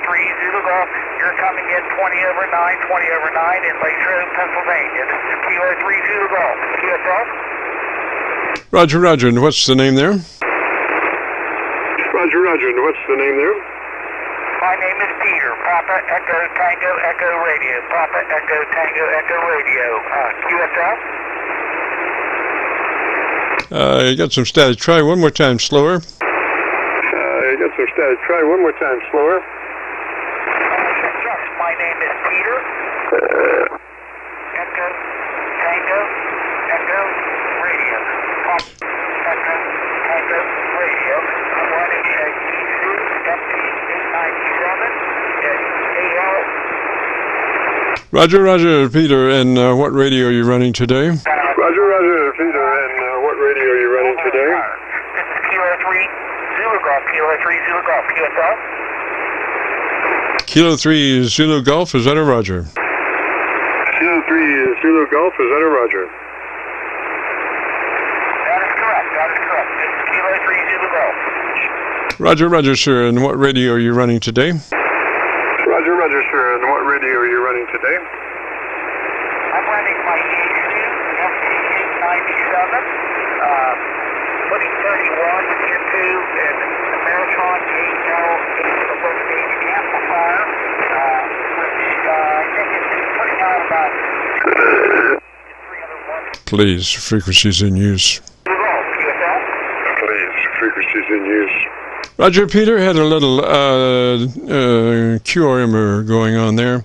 Zulu Golf. You're coming in 20 over 9 in Latrobe, Pennsylvania. This is Kilo 3 Zulu Golf. QSL? Roger, Roger. And what's the name there? Roger, Roger. And what's the name there? My name is Peter. Papa Echo Tango Echo Radio. Papa Echo Tango Echo Radio. QSL? You got some static. Try one more time slower. You got some static. Try one more time slower. Yes, my name is Peter. Echo Tango Echo Radio. Papa Echo Tango Radio. I'm running a FTV-97 at AL. Roger, Roger, Peter. And what radio are you running today? Roger, Roger, Peter. And what radio are you running today? This is Kilo 3 Zulu Golf. Kilo 3 Zulu Golf. QSL? Kilo 3 Zulu Golf. Is that a Roger? Kilo 3 Zulu Golf. Is that a Roger? That is correct. That is correct. This is Kilo 3 Zulu Golf. Roger, Roger, sir. And what radio are you running today? Roger, Roger, sir. And what radio are you running today? I'm running my FTV-97, putting 31 into an Ameritron AL-811 amplifier, which I think is putting out about 301. Please, frequencies in use. Please, frequencies in use. Roger, Peter had a little QRM going on there.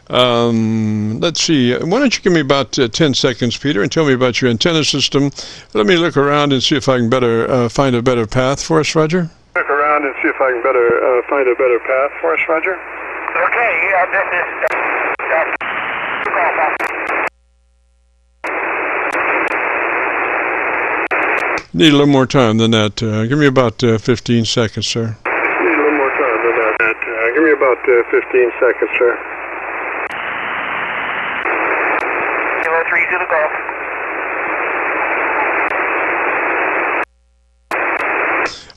Let's see. Why don't you give me about 10 seconds, Peter, and tell me about your antenna system. Let me look around and see if I can better find a better path for us, Roger. Look around and see if I can better find a better path for us, Roger. Okay, this is Need a little more time than that. Give me about 15 seconds, sir. Need a little more time than that. Give me about 15 seconds, sir. Kilo 3 Zulu Golf.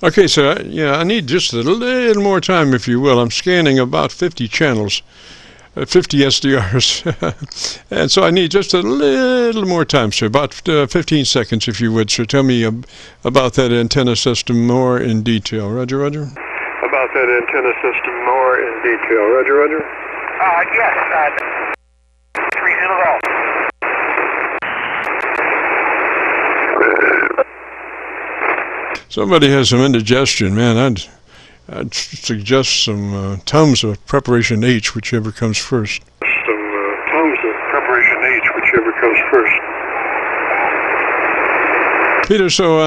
Okay, so yeah, I need just a little more time, if you will. I'm scanning about 50 channels, 50 SDRs, and so I need just a little more time, sir. About 15 seconds, if you would, sir. Tell me about that antenna system more in detail. Roger, Roger. About that antenna system more in detail. Roger, Roger. Yes, 3 Zulu Golf. Somebody has some indigestion, man. I'd suggest some Tums of Preparation H, whichever comes first. Some Tums of Preparation H, whichever comes first. Peter, so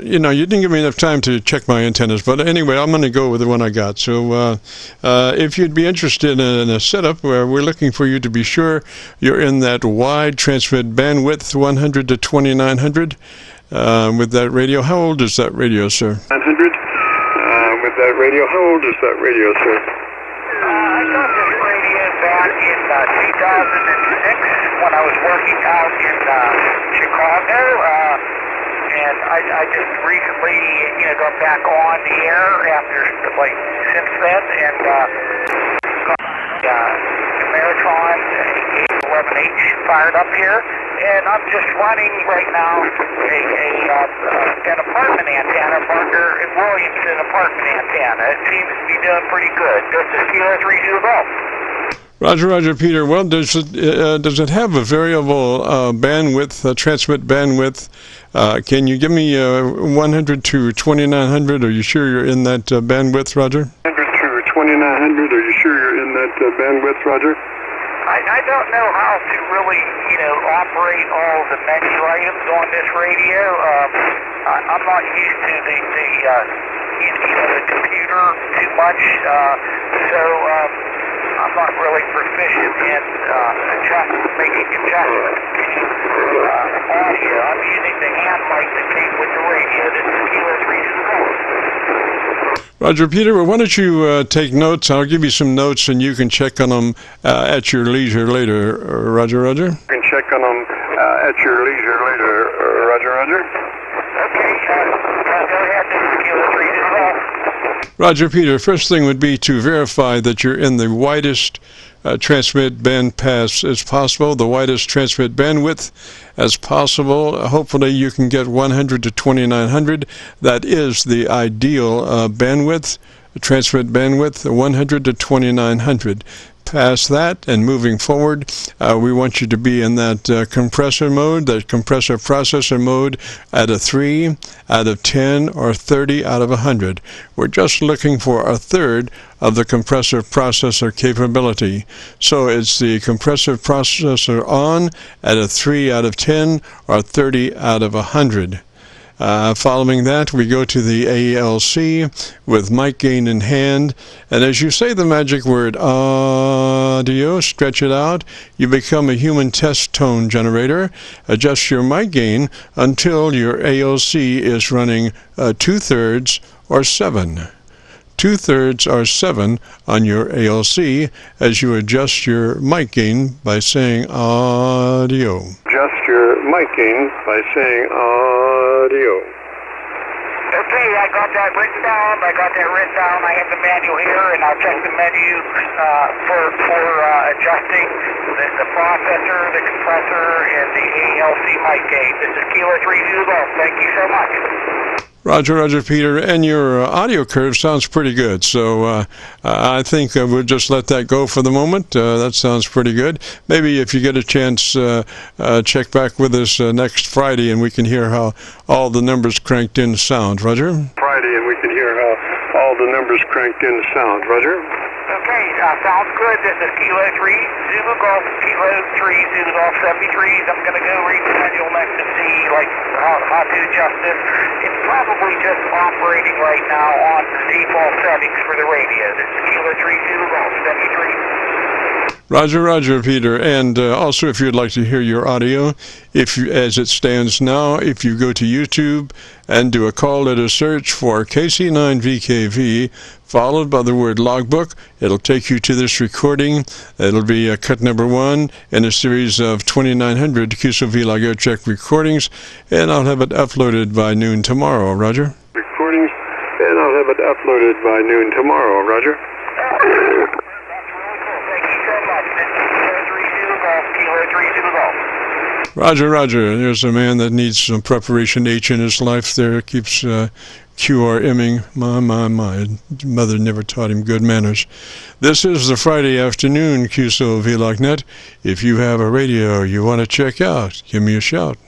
you didn't give me enough time to check my antennas, but anyway, I'm going to go with the one I got. So if you'd be interested in a setup where we're looking for you to be sure you're in that wide transmit bandwidth, 100 to 2900, with that radio. How old is that radio, sir? 900. With that radio. How old is that radio, sir? I got this radio back in 2006 when I was working out in Chicago, and I just recently, got back on the air after, since then, and Ameritron 811H fired up here. And I'm just running right now an apartment antenna, Parker and Williamson apartment antenna. It seems to be doing pretty good. This is Kilo 3 Zulu Golf. Roger, Roger, Peter. Well, does it have a variable bandwidth, transmit bandwidth? Can you give me 100 to 2900? Are you sure you're in that bandwidth, Roger? 100 to 2900. Are you sure you're in that bandwidth, Roger? I don't know how to really, operate all the menu items on this radio. I'm not used to the computer too much, so I'm not really proficient in making adjustments to audio. I'm using the hand mic that came with the radio. This is Kilo 3 Zulu Golf. Roger, Peter, well, why don't you take notes? I'll give you some notes, and you can check on them at your leisure later. Roger, Roger? You can check on them at your leisure later. Roger, Roger? Okay, go ahead. This is Kilo 3 Zulu Golf. Roger, Peter, first thing would be to verify that you're in the widest transmit band pass as possible, the widest transmit bandwidth as possible. Hopefully you can get 100 to 2900. That is the ideal bandwidth, transmit bandwidth, 100 to 2900. Past that and moving forward, we want you to be in that compressor mode, that compressor processor mode at a 3 out of 10 or 30 out of 100. We're just looking for a third of the compressor processor capability. So it's the compressor processor on at a 3 out of 10 or 30 out of 100. Following that, we go to the ALC with mic gain in hand, and as you say the magic word audio, stretch it out, you become a human test tone generator. Adjust your mic gain until your ALC is running 2/3 or 7. 2/3 or 7 on your ALC as you adjust your mic gain by saying audio. Adjust your mic gain by saying audio. Okay, I got that written down. I have the manual here, and I'll check the menu for adjusting the processor, the compressor, and the ALC mic gain. This is Kilo 3 Zulu. Thank you so much. Roger, Peter, and your audio curve sounds pretty good, so I think we'll just let that go for the moment. That sounds pretty good. Maybe if you get a chance, check back with us next Friday, and we can hear how all the numbers cranked in sound. Roger? Friday, and we can hear how all the numbers cranked in sound. Roger? Okay, sounds good. This is Kilo 3 Zulu Golf, Kilo 3 Zulu Golf 73s. I'm going to go read the manual next to see how to adjust this. It's probably just operating right now on the default settings for the radio. This is Kilo 3 Zulu Golf 73. Roger, Peter. And also, if you'd like to hear your audio, as it stands now, if you go to YouTube and do a call letter search for KC9VKV, followed by the word logbook, it'll take you to this recording. It'll be cut number 1 in a series of 2900 Qso-Vlog air check recordings, and I'll have it uploaded by noon tomorrow. Roger? Recordings, and I'll have it uploaded by noon tomorrow. Roger? Roger. There's a man that needs some preparation H in his life there. Keeps QRMing. My. Mother never taught him good manners. This is the Friday afternoon Qso-Vlog net. If you have a radio you want to check out, give me a shout.